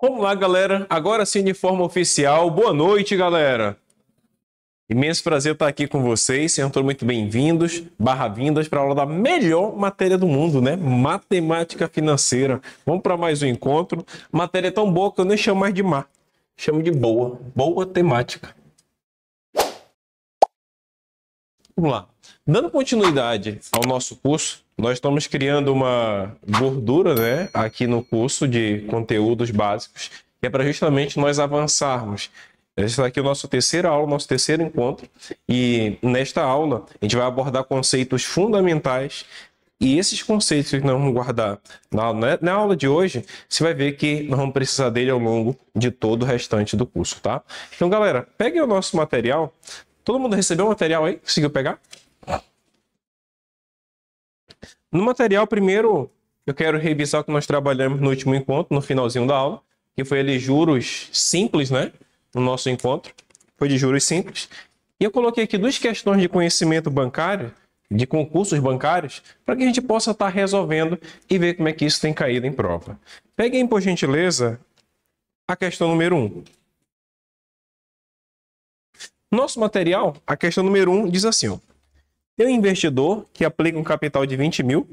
Vamos lá, galera. Agora sim, de forma oficial. Boa noite, galera. Imenso prazer estar aqui com vocês. Sejam todos muito bem-vindos, vindas para a aula da melhor matéria do mundo, né? Matemática financeira. Vamos para mais um encontro. Matéria tão boa que eu nem chamo mais de má. Chamo de boa. Boa temática. Vamos lá. Dando continuidade ao nosso curso, nós estamos criando uma gordura, né, aqui no curso de conteúdos básicos, que é para justamente nós avançarmos. Essa aqui é a nossa terceira aula, nosso terceiro encontro, e nesta aula a gente vai abordar conceitos fundamentais, e esses conceitos que nós vamos guardar na aula de hoje, você vai ver que nós vamos precisar dele ao longo de todo o restante do curso, tá? Então, galera, peguem o nosso material. Todo mundo recebeu o material aí? Conseguiu pegar? No material, primeiro, eu quero revisar o que nós trabalhamos no último encontro, no finalzinho da aula, que foi ali juros simples, né? No nosso encontro, foi de juros simples. E eu coloquei aqui duas questões de conhecimento bancário, de concursos bancários, para que a gente possa estar resolvendo e ver como é que isso tem caído em prova. Peguem, por gentileza, a questão número 1. Nosso material, a questão número 1 diz assim, ó. Tem um investidor que aplica um capital de 20 mil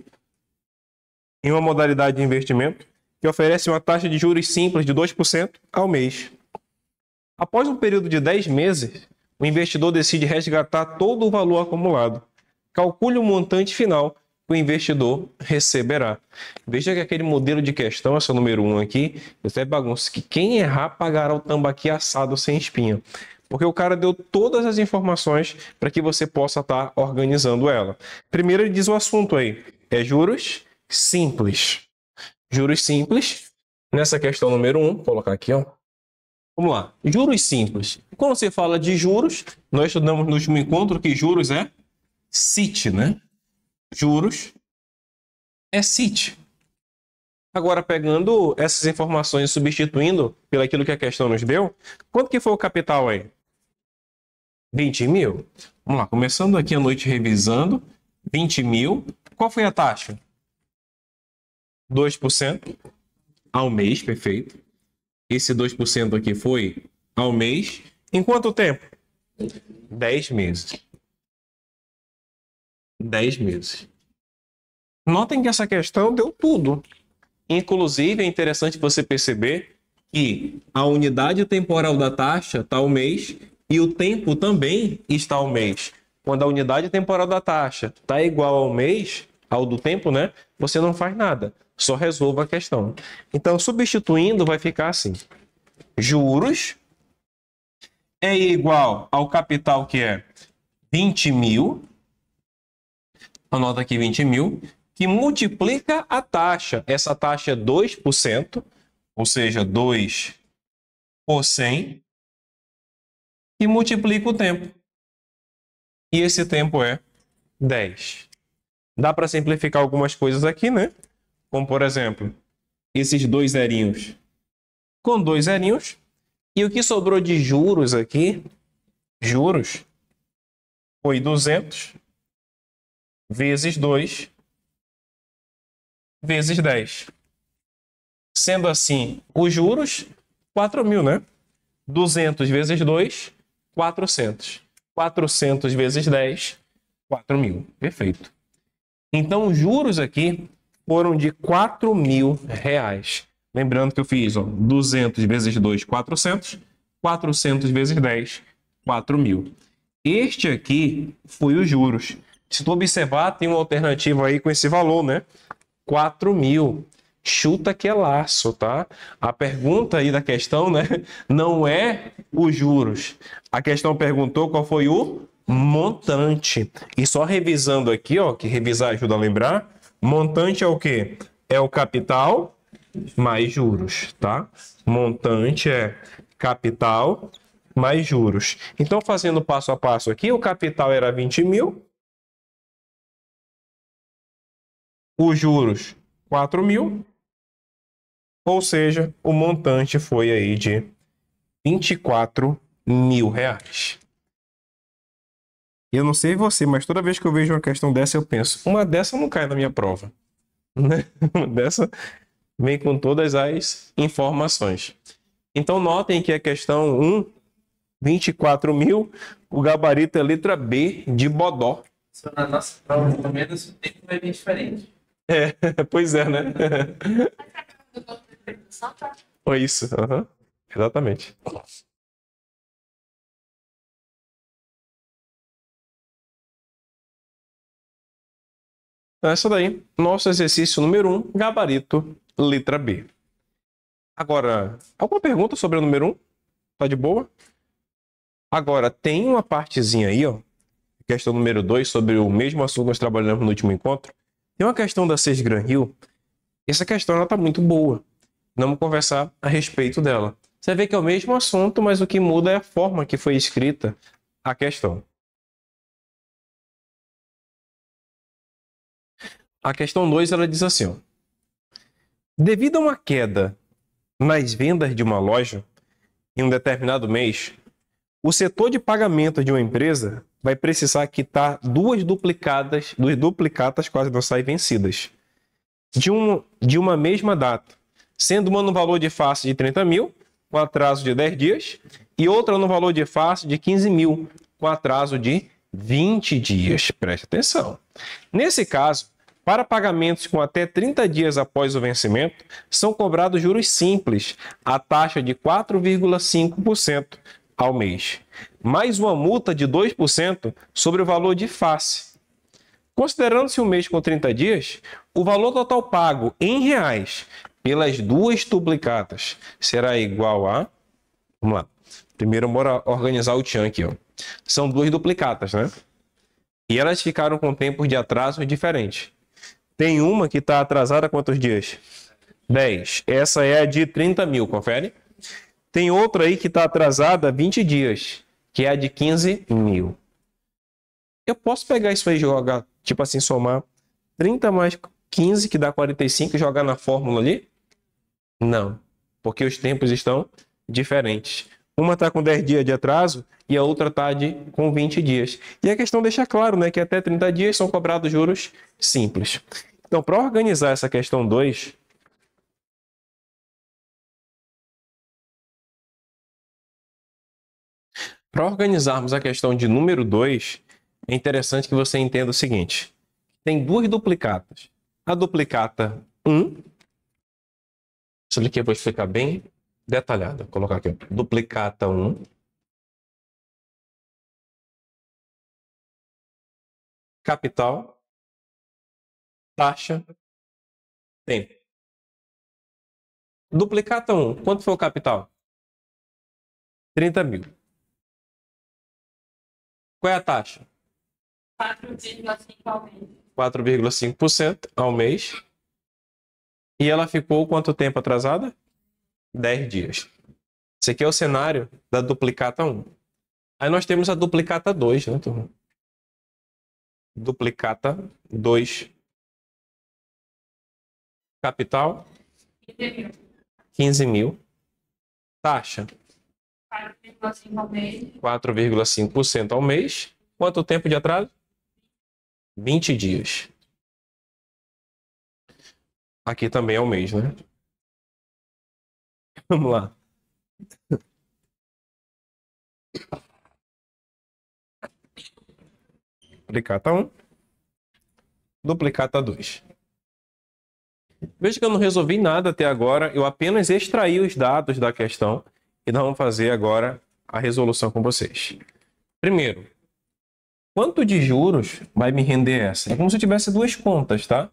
em uma modalidade de investimento que oferece uma taxa de juros simples de 2% ao mês. Após um período de 10 meses, o investidor decide resgatar todo o valor acumulado. Calcule o montante final que o investidor receberá. Veja que aquele modelo de questão, essa número 1 aqui, isso é bagunça, que quem errar pagará o tambaqui assado sem espinha. Porque o cara deu todas as informações para que você possa estar organizando ela. Primeiro ele diz o assunto aí, é juros simples. Juros simples, nessa questão número 1, vou colocar aqui, ó. Vamos lá, juros simples. Quando você fala de juros, nós estudamos no último encontro que juros é CIT, né? Juros é CIT. Agora, pegando essas informações e substituindo pelo aquilo que a questão nos deu, quanto que foi o capital aí? 20 mil? Vamos lá, começando aqui a noite revisando. 20 mil. Qual foi a taxa? 2% ao mês, perfeito. Esse 2% aqui foi ao mês. Em quanto tempo? 10 meses. 10 meses. Notem que essa questão deu tudo. Inclusive, é interessante você perceber que a unidade temporal da taxa está ao mês e o tempo também está ao mês. Quando a unidade temporal da taxa está igual ao mês, ao do tempo, né? Você não faz nada, só resolva a questão. Então, substituindo, vai ficar assim. Juros é igual ao capital que é 20 mil. Anota aqui 20 mil. Que multiplica a taxa. Essa taxa é 2%, ou seja, 2 por 100, e multiplica o tempo. E esse tempo é 10. Dá para simplificar algumas coisas aqui, né? Como, por exemplo, esses dois zerinhos com dois zerinhos. E o que sobrou de juros aqui, juros, foi 200 vezes 2 vezes 10. Sendo assim, os juros, 4 mil, né? 200 vezes 2, 400. 400 vezes 10, 4 mil. Perfeito. Então, os juros aqui foram de 4 mil reais. Lembrando que eu fiz, ó, 200 vezes 2, 400. 400 vezes 10, 4 mil. Este aqui foi os juros. Se tu observar, tem uma alternativa aí com esse valor, né? 4 mil. Chuta que é laço, tá? A pergunta aí da questão, né? Não é os juros. A questão perguntou qual foi o montante. E só revisando aqui, ó, que revisar ajuda a lembrar, montante é o quê? É o capital mais juros, tá? Montante é capital mais juros. Então, fazendo passo a passo aqui, o capital era 20 mil. Os juros, 4 mil. Ou seja, o montante foi aí de 24 mil reais. Eu não sei você, mas toda vez que eu vejo uma questão dessa, eu penso, uma dessa não cai na minha prova. Né? Uma dessa vem com todas as informações. Então, notem que a questão 1, 24 mil, o gabarito é letra B de Bodó. Na nossa prova, pelo menos, o tempo vai vir diferente. Pois é, né? Foi isso. Uhum. Exatamente. Essa daí, nosso exercício número 1, gabarito, letra B. Agora, alguma pergunta sobre o número 1? Tá de boa? Agora, tem uma partezinha aí, ó, questão número 2, sobre o mesmo assunto que nós trabalhamos no último encontro. Tem uma questão da Sesgran-Hill. Essa questão, ela tá muito boa. Vamos conversar a respeito dela. Você vê que é o mesmo assunto, mas o que muda é a forma que foi escrita a questão. A questão 2, ela diz assim, ó, devido a uma queda nas vendas de uma loja em um determinado mês, o setor de pagamento de uma empresa vai precisar quitar duas duplicatas quase não saem vencidas, de uma mesma data, sendo uma no valor de face de 30 mil, com atraso de 10 dias, e outra no valor de face de 15 mil, com atraso de 20 dias. Preste atenção. Nesse caso, para pagamentos com até 30 dias após o vencimento, são cobrados juros simples, a taxa de 4,5% ao mês, mais uma multa de 2% sobre o valor de face. Considerando-se um mês com 30 dias, o valor total pago em reais pelas duas duplicatas será igual a... Vamos lá. Primeiro, bora organizar o tchan aqui, ó. São duas duplicatas, né? E elas ficaram com tempos de atraso diferentes. Tem uma que está atrasada há quantos dias? 10. Essa é a de 30 mil, confere? Tem outra aí que está atrasada há 20 dias, que é a de 15 mil. Eu posso pegar isso aí e jogar, tipo assim, somar 30 mais 15, que dá 45, e jogar na fórmula ali? Não, porque os tempos estão diferentes. Uma está com 10 dias de atraso e a outra está com 20 dias. E a questão deixa claro, né, que até 30 dias são cobrados juros simples. Então, para organizar essa questão 2, para organizarmos a questão de número 2, é interessante que você entenda o seguinte. Tem duas duplicatas. A duplicata 1, isso aqui eu vou explicar bem detalhado. Vou colocar aqui, ó. Duplicata 1. Capital. Taxa. Tempo. Duplicata 1. Quanto foi o capital? 30 mil. Qual é a taxa? 4,5% ao mês. 4,5% ao mês. E ela ficou quanto tempo atrasada? 10 dias. Esse aqui é o cenário da duplicata 1. Aí nós temos a duplicata 2, né, turma? Duplicata 2. Capital? 15 mil. Taxa? 4,5% ao mês. 4,5% ao mês. Quanto tempo de atraso? 20 dias. Aqui também é o mês, né? Vamos lá. Duplicata 1. Duplicata 2. Veja que eu não resolvi nada até agora. Eu apenas extraí os dados da questão. E nós vamos fazer agora a resolução com vocês. Primeiro, quanto de juros vai me render essa? É como se eu tivesse duas contas, tá?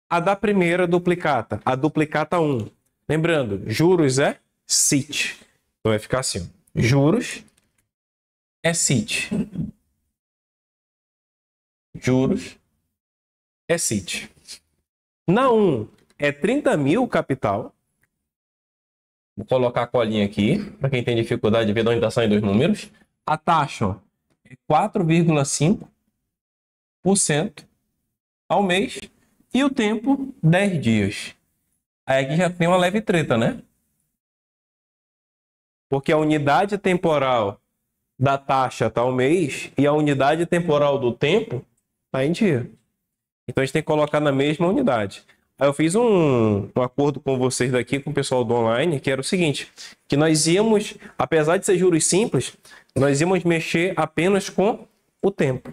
A da primeira duplicata, a duplicata 1. Lembrando, juros é CIT. Então vai ficar assim, ó. Juros é CIT. Juros é CIT. Na 1 é 30 mil capital. Vou colocar a colinha aqui, para quem tem dificuldade de ver de onde está saindo os números. A taxa, ó, é 4,5% ao mês. E o tempo, 10 dias. Aí aqui já tem uma leve treta, né? Porque a unidade temporal da taxa está ao mês e a unidade temporal do tempo está em dia. Então a gente tem que colocar na mesma unidade. Aí eu fiz um acordo com vocês daqui, com o pessoal do online, que era o seguinte, que nós íamos, apesar de ser juros simples, nós íamos mexer apenas com o tempo.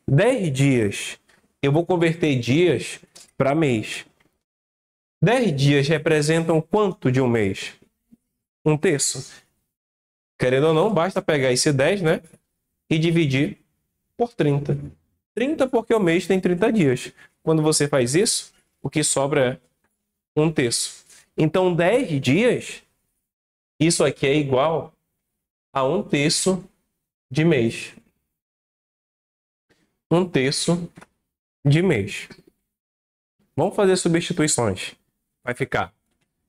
10 dias, eu vou converter dias para mês. 10 dias representam quanto de um mês? 1/3. Querendo ou não, basta pegar esse 10, né? E dividir por 30. 30 porque o mês tem 30 dias. Quando você faz isso, o que sobra é 1/3. Então, 10 dias, isso aqui é igual a 1/3 de mês. 1/3 de mês. Vamos fazer substituições. Vai ficar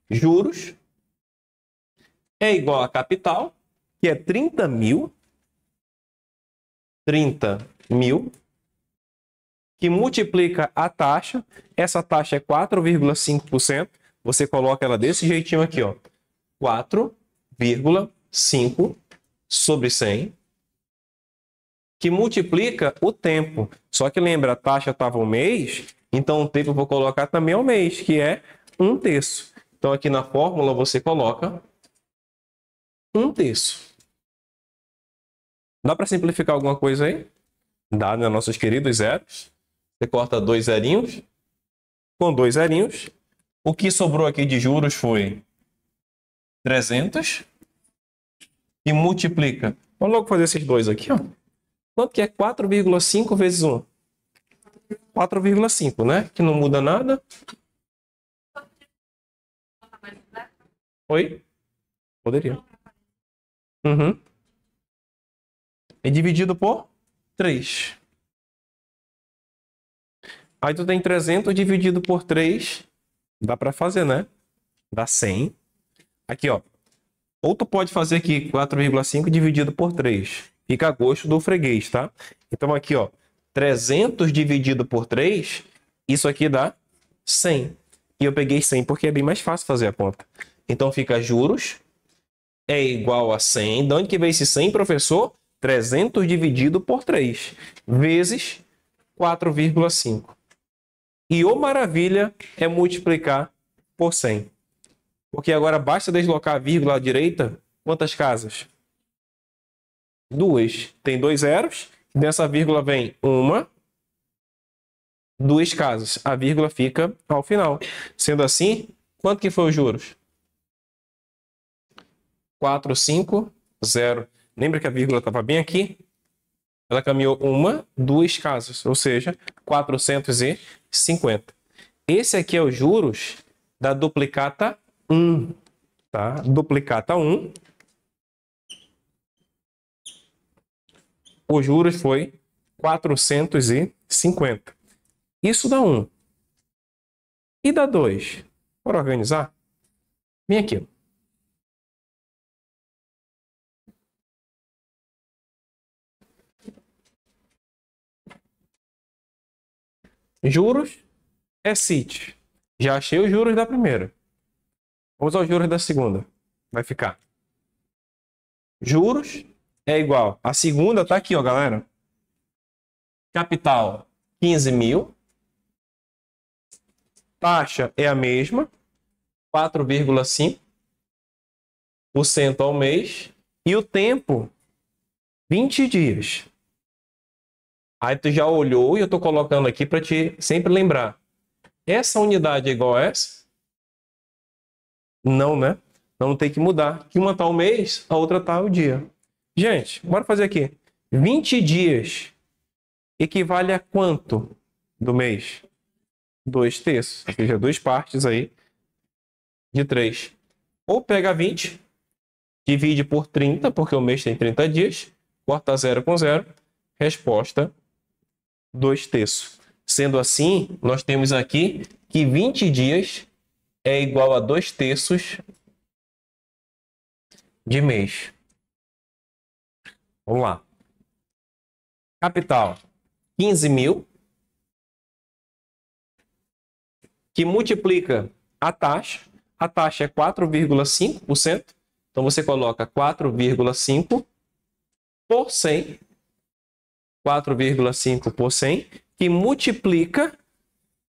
juros é igual a capital, que é 30 mil. 30 mil. Que multiplica a taxa. Essa taxa é 4,5%. Você coloca ela desse jeitinho aqui, ó. 4,5 sobre 100. Que multiplica o tempo. Só que lembra, a taxa estava um mês, então o tempo eu vou colocar também ao mês, que é 1/3. Então aqui na fórmula você coloca 1/3. Dá para simplificar alguma coisa aí? Dá, né? Nossos queridos zeros. Você corta 2 zerinhos. Com 2 zerinhos. O que sobrou aqui de juros foi 300. E multiplica. Vamos logo fazer esses dois aqui, ó. Quanto que é 4,5 vezes 1? 4,5, né? Que não muda nada. Oi? Poderia. Uhum. É dividido por 3. Aí tu tem 300 dividido por 3. Dá para fazer, né? Dá 100. Aqui, ó. Ou tu pode fazer aqui 4,5 dividido por 3. Fica a gosto do freguês, tá? Então aqui, ó. 300 dividido por 3. Isso aqui dá 100. E eu peguei 100 porque é bem mais fácil fazer a conta. Então fica juros é igual a 100. De onde que veio esse 100, professor? 300 dividido por 3. Vezes 4,5. E o maravilha é multiplicar por 100. Porque agora basta deslocar a vírgula à direita. Quantas casas? 2. Tem 2 zeros. Dessa vírgula vem 2 casas. A vírgula fica ao final. Sendo assim, quanto que foi os juros? 450. Lembra que a vírgula estava bem aqui? Ela caminhou 2 casas. Ou seja, 450. Esse aqui é os juros da duplicata 1. Tá? Duplicata 1. Os juros foi 450. Isso dá 1. E dá 2. Bora organizar? Vem aqui. Juros é CIT. Já achei os juros da primeira. Vamos aos juros da segunda. Vai ficar. Juros é igual. A segunda tá aqui, ó, galera. Capital, 15 mil. Taxa é a mesma. 4,5% ao mês. E o tempo, 20 dias. Aí tu já olhou e eu tô colocando aqui para te sempre lembrar. Essa unidade é igual a essa? Não, né? Não tem que mudar. Que uma tá o mês, a outra tá o dia. Gente, bora fazer aqui. 20 dias equivale a quanto do mês? 2/3. Ou seja, 2 partes aí de 3. Ou pega 20, divide por 30, porque o mês tem 30 dias. Corta 0 com 0. Resposta, 2/3. Sendo assim, nós temos aqui que 20 dias é igual a 2/3 de mês. Vamos lá. Capital, 15 mil. Que multiplica a taxa. A taxa é 4,5%. Então você coloca 4,5 por 100. 4,5 por 100. Que multiplica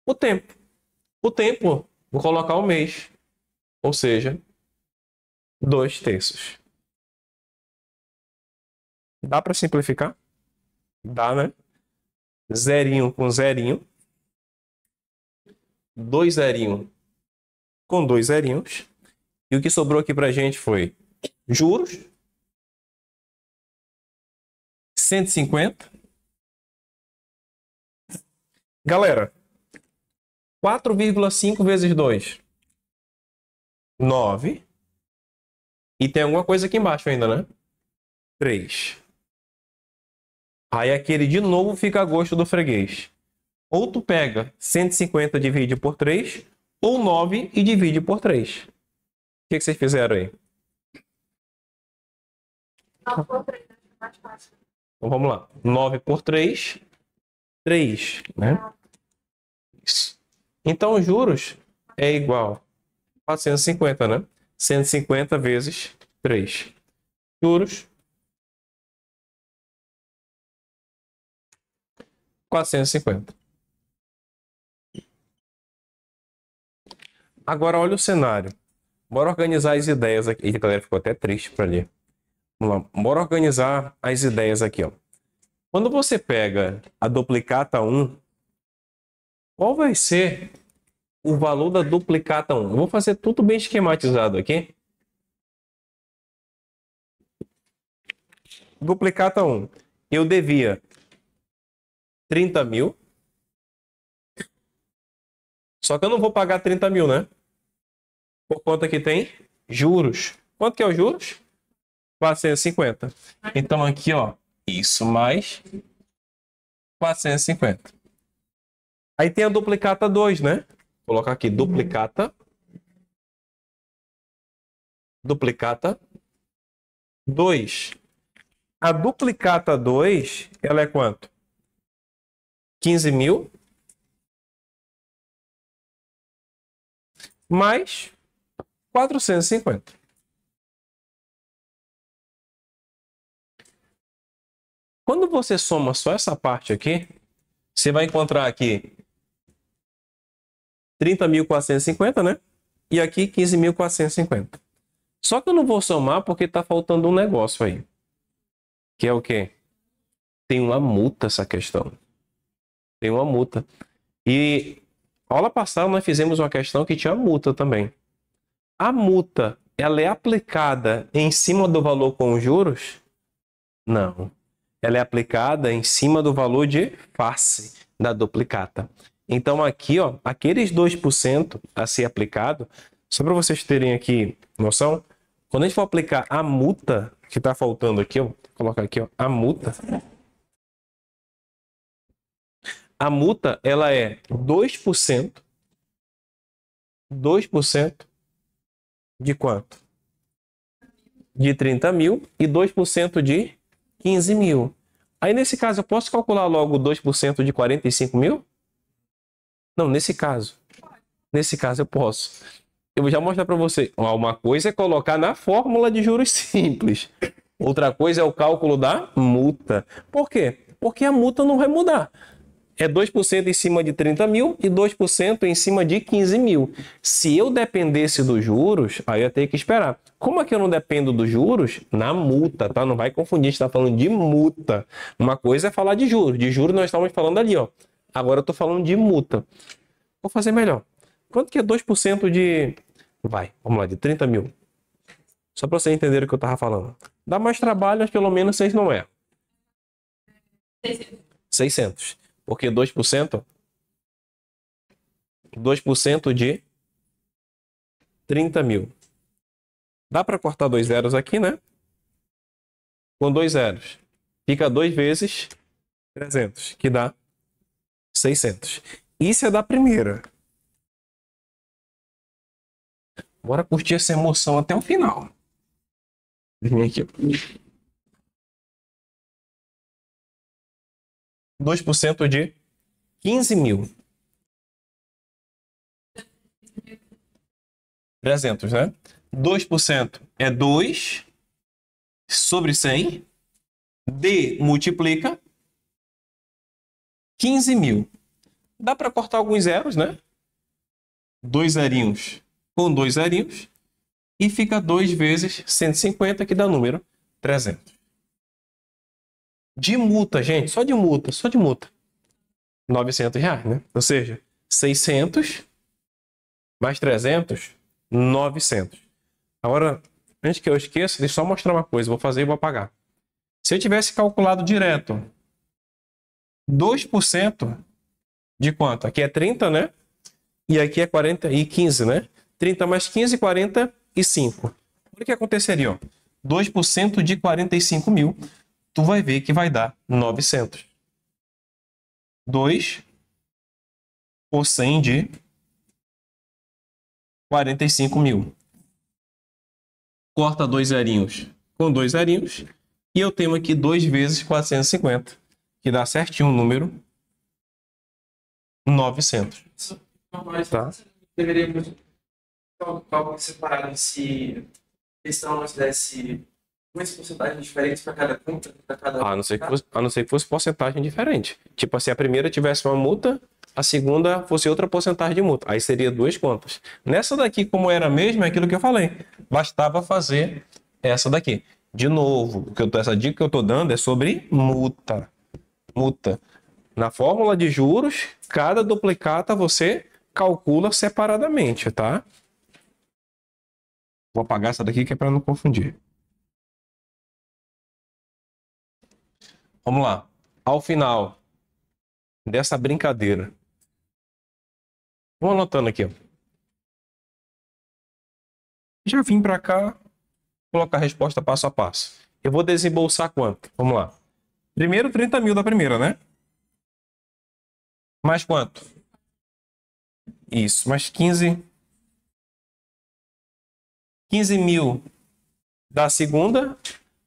o tempo. O tempo, vou colocar o mês. Ou seja, 2/3. Dá para simplificar? Dá, né? Zerinho com zerinho. 2 zerinho com 2 zerinhos. E o que sobrou aqui pra gente foi juros. 150. Galera, 4,5 vezes 2. 9. E tem alguma coisa aqui embaixo ainda, né? 3. Aí aquele de novo fica a gosto do freguês. Ou tu pega 150 e divide por 3, ou 9 e divide por 3. O que vocês fizeram aí? Não, por 3, acho que é mais fácil. Então vamos lá. 9 por 3, 3, né? Isso. Então os juros é igual a 450, né? 150 vezes 3. Juros 450. Agora olha o cenário. Bora organizar as ideias aqui. A galera ficou até triste para ler. Vamos lá. Bora organizar as ideias aqui, ó. Quando você pega a duplicata 1, qual vai ser o valor da duplicata 1? Eu vou fazer tudo bem esquematizado aqui. Duplicata 1. Eu devia 30 mil. Só que eu não vou pagar 30 mil, né? Por conta que tem juros. Quanto que é os juros? 450. Então aqui, ó, isso mais 450. Aí tem a duplicata 2, né? Vou colocar aqui duplicata 2. A duplicata 2, ela é quanto? 15 mil mais 450. Quando você soma só essa parte aqui, você vai encontrar aqui 30.450, né? E aqui 15.450. Só que eu não vou somar porque está faltando um negócio aí. Que é o quê? Tem uma multa essa questão. Tem uma multa. E aula passada nós fizemos uma questão que tinha multa também. A multa, ela é aplicada em cima do valor com juros? Não. Ela é aplicada em cima do valor de face da duplicata. Então aqui, ó, aqueles 2% a ser aplicado, só para vocês terem aqui noção, quando a gente for aplicar a multa que está faltando aqui, ó, vou colocar aqui, ó, a multa. A multa, ela é 2%. 2% de quanto? De 30 mil e 2% de 15 mil. Aí, nesse caso, eu posso calcular logo 2% de 45 mil? Não, nesse caso. Nesse caso, eu posso. Eu vou já mostrar para você. Uma coisa é colocar na fórmula de juros simples. Outra coisa é o cálculo da multa. Por quê? Porque a multa não vai mudar. É 2% em cima de 30 mil e 2% em cima de 15 mil. Se eu dependesse dos juros, aí eu ia ter que esperar. Como é que eu não dependo dos juros? Na multa, tá? Não vai confundir, a gente está falando de multa. Uma coisa é falar de juros. De juros nós estamos falando ali, ó. Agora eu estou falando de multa. Vou fazer melhor. Quanto que é 2% de... Vai, vamos lá, de 30 mil. Só para vocês entenderem o que eu estava falando. Dá mais trabalho, mas pelo menos vocês não erram. 600. Porque 2%? 2% de 30 mil. Dá para cortar 2 zeros aqui, né? Com 2 zeros. Fica 2 vezes 300, que dá 600. Isso é da primeira. Bora curtir essa emoção até o final. Vem aqui. 2% de 15 mil. 300, né? 2% é 2 sobre 100. D multiplica 15 mil. Dá para cortar alguns zeros, né? dois zerinhos com dois zerinhos e fica 2 vezes 150, que dá número 300. De multa, gente, só de multa, R$ 900, né? Ou seja, 600 mais 300, 900. Agora, antes que eu esqueça, deixa eu só mostrar uma coisa, vou fazer e vou apagar. Se eu tivesse calculado direto 2% de quanto? Aqui é 30, né? E aqui é 40 e 15, né? 30 mais 15, 45. Olha o que aconteceria, ó. 2% de 45 mil, tu vai ver que vai dar 900. 2 por 100 de 45 mil. Corta dois zerinhos com dois zerinhos. E eu tenho aqui 2 vezes 450, que dá certinho o número 900. Mas Tá. deveríamos cálculo separado se questão nós desse duas porcentagens diferentes para cada conta, para cada. A não ser que fosse porcentagem diferente. Tipo, se a primeira tivesse uma multa, a segunda fosse outra porcentagem de multa. Aí seria 2 contas. Nessa daqui, como era mesmo, é aquilo que eu falei. Bastava fazer essa daqui. De novo, essa dica que eu estou dando é sobre multa. Multa. Na fórmula de juros, cada duplicata você calcula separadamente, tá? Vou apagar essa daqui que é para não confundir. Vamos lá. Ao final dessa brincadeira, vamos anotando aqui, ó. Já vim para cá, colocar a resposta passo a passo. Eu vou desembolsar quanto? Vamos lá. Primeiro, 30 mil da primeira, né? Mais quanto? Isso, mais 15 mil da segunda.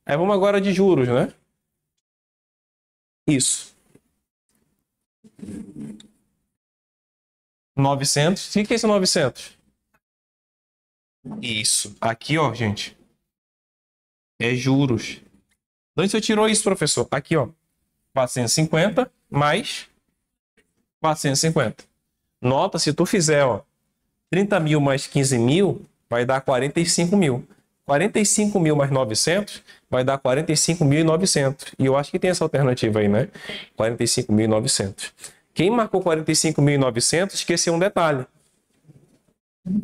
Aí vamos agora de juros, né? Isso. 900. O que é esse 900? Isso. Aqui, ó, gente. É juros. De onde você tirou isso, professor? Aqui, ó. 450 mais 450. Nota, se tu fizer, ó, 30 mil mais 15 mil, vai dar 45 mil. 45 mil mais 900 vai dar 45.900. E eu acho que tem essa alternativa aí, né? 45.900. Quem marcou 45.900 esqueceu um detalhe,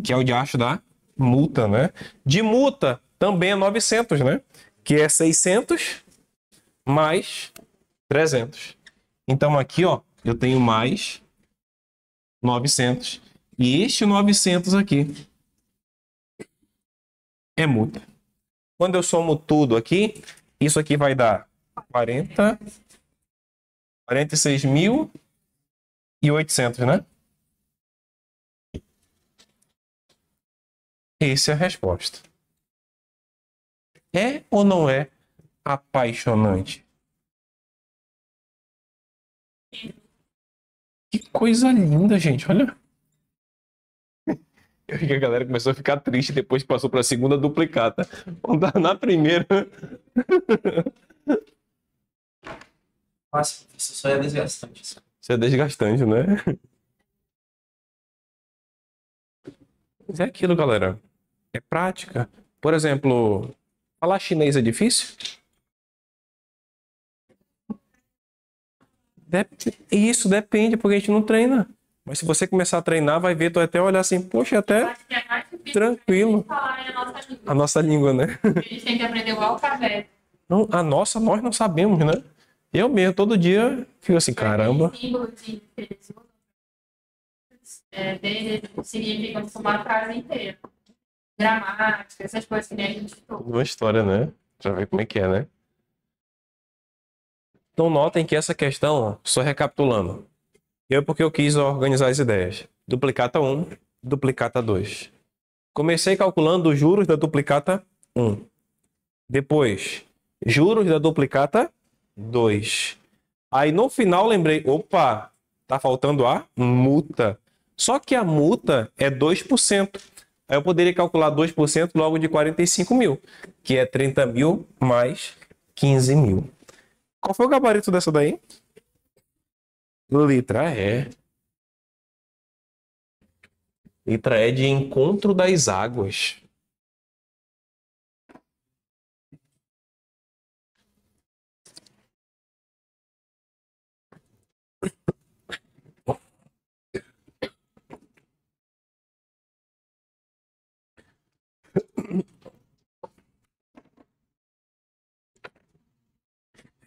que é o diacho da multa, né? De multa também é 900, né? Que é 600 mais 300. Então aqui, ó, eu tenho mais 900. E este 900 aqui é multa. Quando eu somo tudo aqui, isso aqui vai dar 46.800, né? Essa é a resposta. É ou não é apaixonante? Que coisa linda, gente. Olha. Eu vi que a galera começou a ficar triste depois que passou para a segunda duplicata. Na primeira. Nossa, isso só é desgastante. Isso é desgastante, né? Mas é aquilo, galera. É prática. Por exemplo, falar chinês é difícil? Isso depende, porque a gente não treina. Mas se você começar a treinar, vai ver, tu vai até olhar assim, poxa, até Acho que é mais difícil tranquilo. falar a nossa língua. A nossa língua, né? A gente tem que aprender o alfabeto. Não, a nossa, nós não sabemos, né? Eu mesmo, todo dia, fico assim, caramba. Símbolo de dele significa uma frase inteira. Gramática, essas coisas que nem a gente estudou. Uma história, né? Já ver como é que é, né? Então notem que essa questão, ó, só recapitulando. Porque eu quis organizar as ideias. Duplicata 1, duplicata 2. Comecei calculando os juros da duplicata 1. Depois, juros da duplicata 2. Aí no final lembrei, opa, tá faltando a multa. Só que a multa é 2%. Aí eu poderia calcular 2% logo de 45 mil, que é 30 mil mais 15 mil. Qual foi o gabarito dessa daí? Letra E. Letra E de encontro das águas.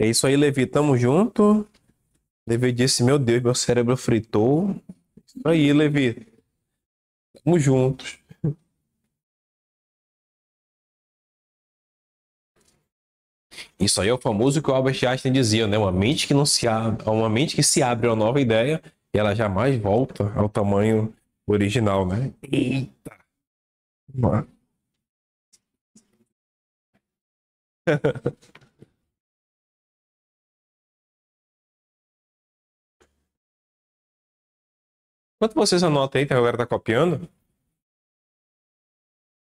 É isso aí, Levi. Tamo junto. Levi disse, meu Deus, meu cérebro fritou. Isso aí, Levi. Tamo juntos. Isso aí é o famoso que o Albert Einstein dizia, né? Uma mente que não se abre, uma mente que se abre a uma nova ideia e ela jamais volta ao tamanho original, né? Eita! Quanto vocês anotam aí, que a galera tá copiando?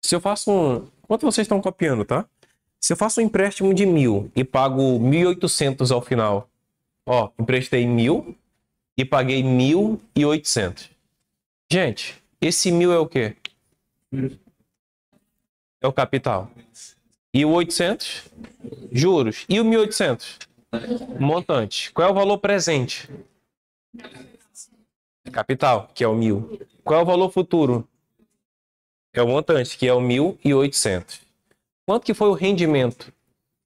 Se eu faço um... Quanto vocês estão copiando, tá? Se eu faço um empréstimo de 1.000 e pago 1.800 ao final, ó, emprestei 1.000 e paguei 1.800. Gente, esse 1.000 é o quê? É o capital. E o 800? Juros. E o 1.800? Montante. Qual é o valor presente? Capital, que é o 1.000. Qual é o valor futuro? É o montante, que é o 1.800. Quanto que foi o rendimento?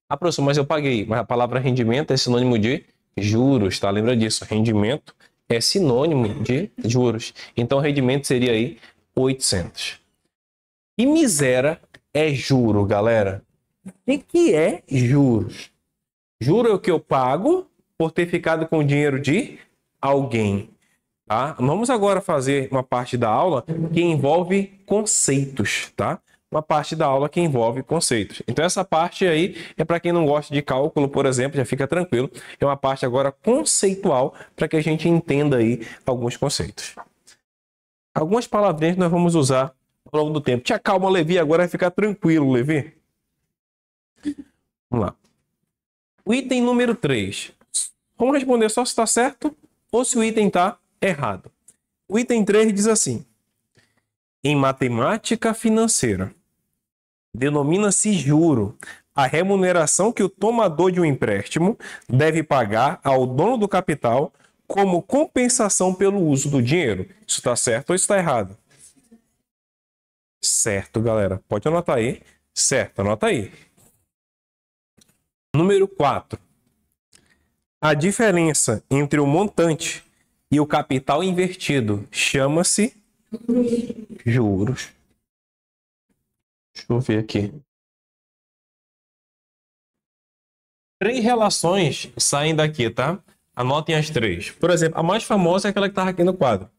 Ah, professor, mas eu paguei. Mas a palavra rendimento é sinônimo de juros, tá? Lembra disso? Rendimento é sinônimo de juros. Então, o rendimento seria aí 800. E miséria é juro, galera. O que é juros? Juro é o que eu pago por ter ficado com o dinheiro de alguém. Tá? Vamos agora fazer uma parte da aula que envolve conceitos, tá? Uma parte da aula que envolve conceitos. Então essa parte aí é para quem não gosta de cálculo, por exemplo, já fica tranquilo. É uma parte agora conceitual para que a gente entenda aí alguns conceitos. Algumas palavrinhas nós vamos usar ao longo do tempo. Te acalma, Levi, agora vai ficar tranquilo, Levi. Vamos lá. O item número 3. Vamos responder só se está certo ou se o item está errado. O item 3 diz assim: em matemática financeira, denomina-se juro a remuneração que o tomador de um empréstimo deve pagar ao dono do capital como compensação pelo uso do dinheiro. Isso está certo ou está errado? Certo, galera. Pode anotar aí. Certo, anota aí. Número 4. A diferença entre o montante e o capital invertido chama-se juros. Deixa eu ver aqui. 3 relações saem daqui, tá? Anotem as 3. Por exemplo, a mais famosa é aquela que estava aqui no quadro.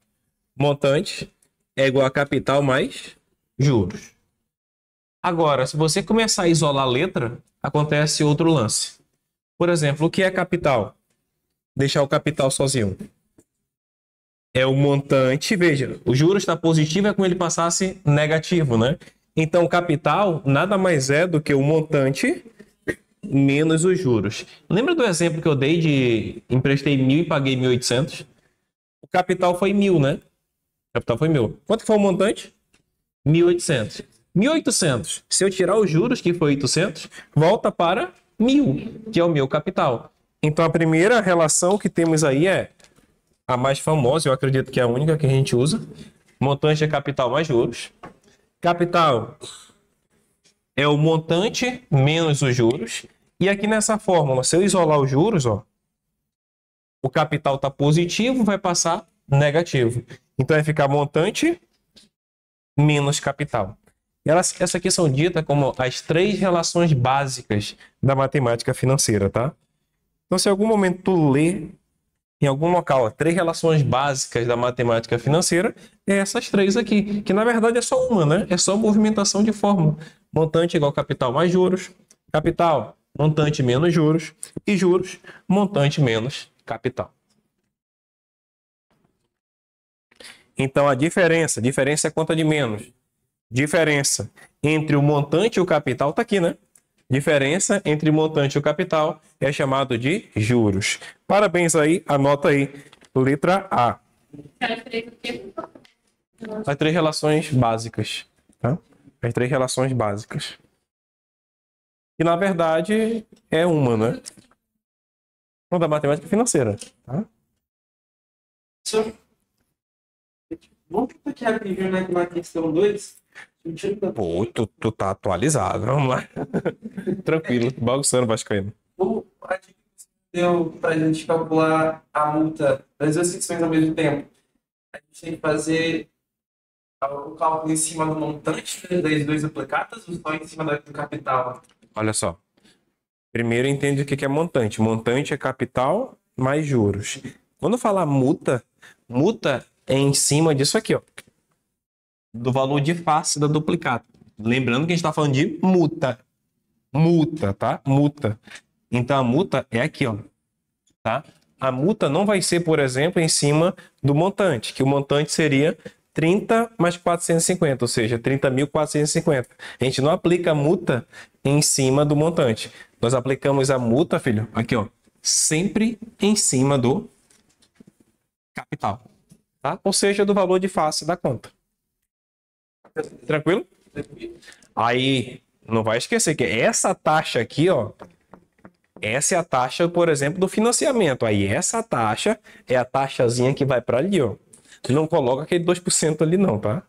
Montante é igual a capital mais juros. Agora, se você começar a isolar a letra, acontece outro lance. Por exemplo, o que é capital? Deixar o capital sozinho. É o montante, veja, o juros está positivo, é como ele passasse negativo, né? Então, o capital nada mais é do que o montante menos os juros. Lembra do exemplo que eu dei de emprestei 1.000 e paguei 1.800? O capital foi 1.000, né? O capital foi 1.000. Quanto foi o montante? 1.800. 1.800. Se eu tirar os juros, que foi 800, volta para 1.000, que é o meu capital. Então, a primeira relação que temos aí é a mais famosa, eu acredito que é a única que a gente usa. Montante é capital mais juros. Capital é o montante menos os juros. E aqui nessa fórmula, se eu isolar os juros, ó, o capital está positivo, vai passar negativo. Então vai ficar montante menos capital. Essa aqui são ditas como as 3 relações básicas da matemática financeira, tá? Então, se em algum momento tu lê em algum local 3 relações básicas da matemática financeira, é essas 3 aqui, que na verdade é só uma, né? É só movimentação de fórmula. Montante igual capital mais juros, capital, montante menos juros, e juros, montante menos capital. Então, a diferença é conta de menos. Diferença entre o montante e o capital está aqui, né? Diferença entre o montante e o capital é chamado de juros. Parabéns aí, anota aí. Letra A. As três relações básicas, tá? As três relações básicas. E, na verdade, é uma, né? Uma da matemática financeira, tá? Professor, vamos tentar aqui rapidinho na questão 2. Pô, tu tá atualizado, vamos lá. Tranquilo, bagunçando, vascaíno. A dica que você deu para a gente calcular a multa das duas secções ao mesmo tempo. A gente tem que fazer o cálculo em cima do montante das duas aplicadas ou só em cima do capital? Olha só. Primeiro entende o que é montante. Montante é capital mais juros. Quando falar multa, multa é em cima disso aqui, ó. Do valor de face da duplicata. Lembrando que a gente está falando de multa. Multa, tá? Multa. Então a multa é aqui, ó. Tá? A multa não vai ser, por exemplo, em cima do montante, que o montante seria 30 mais 450, ou seja, 30.450. A gente não aplica a multa em cima do montante. Nós aplicamos a multa, filho, aqui, ó, sempre em cima do capital, tá? Ou seja, do valor de face da conta. Tranquilo? Aí, não vai esquecer que essa taxa aqui, ó, essa é a taxa, por exemplo, do financiamento. Aí essa taxa é a taxazinha que vai para ali, ó. Não coloca aquele 2% ali não, tá?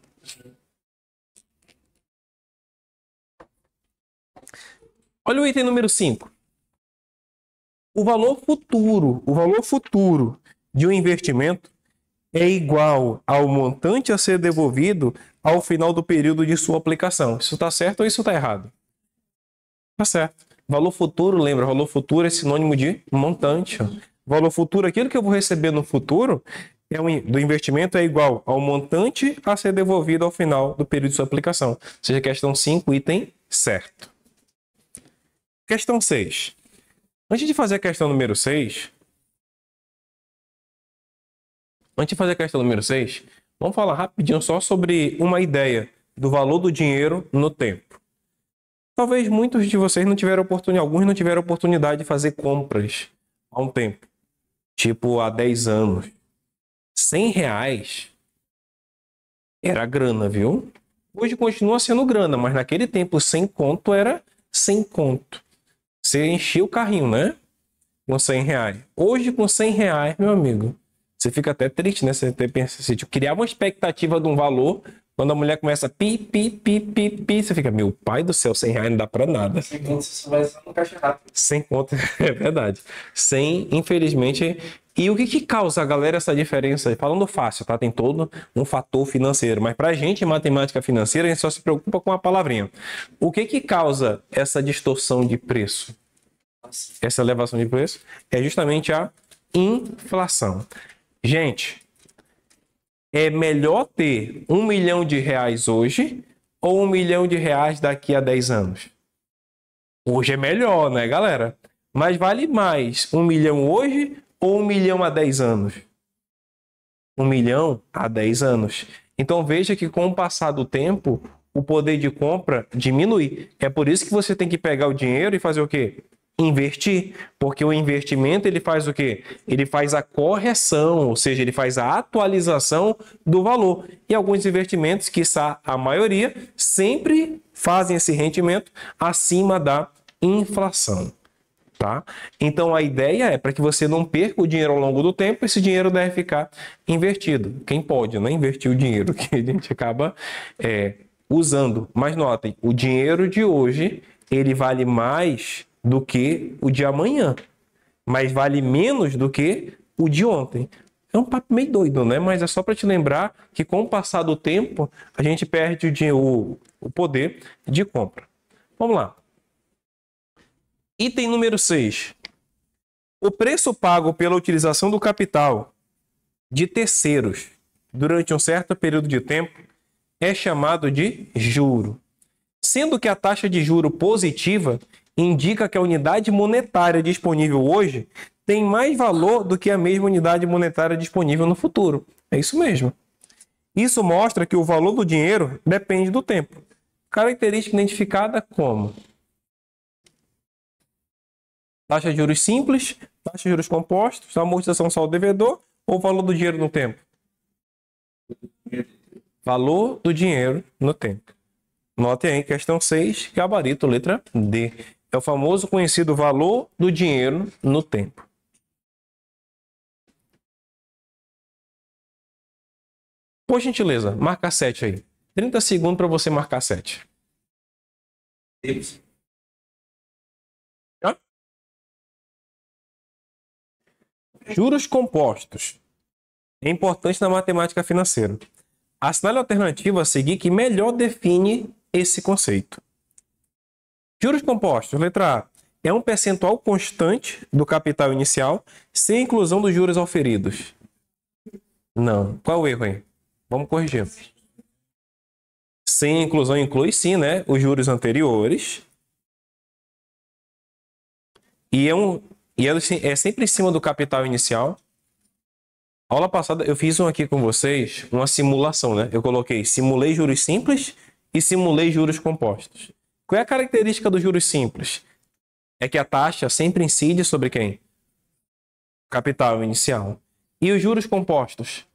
Olha o item número 5. O valor futuro de um investimento é igual ao montante a ser devolvido ao final do período de sua aplicação. Isso está certo ou isso está errado? Tá certo. Valor futuro, lembra, valor futuro é sinônimo de montante. Ó. Valor futuro, aquilo que eu vou receber no futuro do investimento é igual ao montante a ser devolvido ao final do período de sua aplicação. Ou seja, questão 5, item certo. Questão 6. Antes de fazer a questão número 6, vamos falar rapidinho só sobre uma ideia do valor do dinheiro no tempo. Talvez muitos de vocês não tiveram oportunidade, alguns não tiveram oportunidade de fazer compras há um tempo. Tipo, há 10 anos. R$100 era grana, viu? Hoje continua sendo grana, mas naquele tempo 100 conto era 100 conto. Você enchia o carrinho, né? Com R$100. Hoje, com R$100, meu amigo, você fica até triste, né? Você pensa assim, tipo, criar uma expectativa de um valor. Quando a mulher começa pi, você fica, meu pai do céu, R$100 não dá pra nada. Sem conto, você vai só no caixa rápido. Sem conta, é verdade. Sem, infelizmente. E o que causa a galera essa diferença? Falando fácil, tá? Tem todo um fator financeiro. Mas pra gente, em matemática financeira, a gente só se preocupa com a palavrinha. O que causa essa distorção de preço? Essa elevação de preço? É justamente a inflação. Gente, é melhor ter R$1 milhão hoje ou R$1 milhão daqui a 10 anos? Hoje é melhor, né, galera? Mas vale mais 1 milhão hoje ou 1 milhão há 10 anos? 1 milhão há 10 anos. Então veja que com o passar do tempo, o poder de compra diminui. É por isso que você tem que pegar o dinheiro e fazer o quê? Investir, porque o investimento ele faz o quê? Ele faz a correção, ou seja, ele faz a atualização do valor. E alguns investimentos, quiçá a maioria, sempre fazem esse rendimento acima da inflação, tá? Então a ideia é para que você não perca o dinheiro ao longo do tempo, esse dinheiro deve ficar invertido. Quem pode, né? Investir o dinheiro que a gente acaba usando. Mas notem, o dinheiro de hoje ele vale mais do que o de amanhã, mas vale menos do que o de ontem. É um papo meio doido, né? Mas é só para te lembrar que com o passar do tempo, a gente perde o poder de compra. Vamos lá. Item número 6. O preço pago pela utilização do capital de terceiros durante um certo período de tempo é chamado de juro. Sendo que a taxa de juro positiva indica que a unidade monetária disponível hoje tem mais valor do que a mesma unidade monetária disponível no futuro. É isso mesmo. Isso mostra que o valor do dinheiro depende do tempo. Característica identificada como taxa de juros simples, taxa de juros compostos, amortização saldo devedor ou valor do dinheiro no tempo? Valor do dinheiro no tempo. Notem aí, questão 6, gabarito, letra D. É o famoso conhecido valor do dinheiro no tempo. Por gentileza, marca 7 aí. 30 segundos para você marcar 7. Juros compostos. É importante na matemática financeira. Assinale a alternativa a seguir que melhor define esse conceito. Juros compostos, letra A. É um percentual constante do capital inicial sem inclusão dos juros auferidos. Não. Qual é o erro aí? Vamos corrigir. Sem inclusão inclui sim, né? Os juros anteriores. E é sempre em cima do capital inicial. Aula passada eu fiz aqui com vocês uma simulação, né? Eu simulei juros simples e simulei juros compostos. Qual é a característica dos juros simples? É que a taxa sempre incide sobre quem? Capital inicial. E os juros compostos?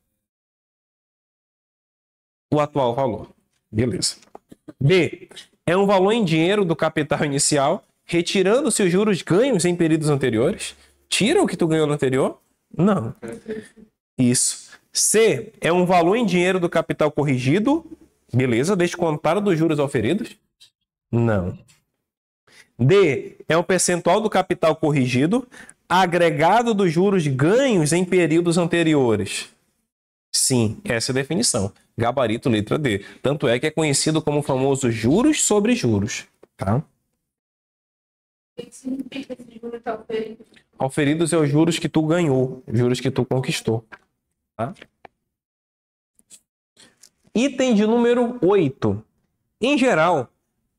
O atual valor. Beleza. B. É um valor em dinheiro do capital inicial, retirando-se os juros ganhos em períodos anteriores. Tira o que tu ganhou no anterior? Não. Isso. C. É um valor em dinheiro do capital corrigido. Beleza. Descontado dos juros auferidos? Não. D. É um percentual do capital corrigido, agregado dos juros ganhos em períodos anteriores. Sim, essa é a definição. Gabarito, letra D. Tanto é que é conhecido como o famoso juros sobre juros. Tá? O que significa esse juro estar auferido? Auferidos é os juros que tu ganhou, juros que tu conquistou. Tá? Item de número 8. Em geral,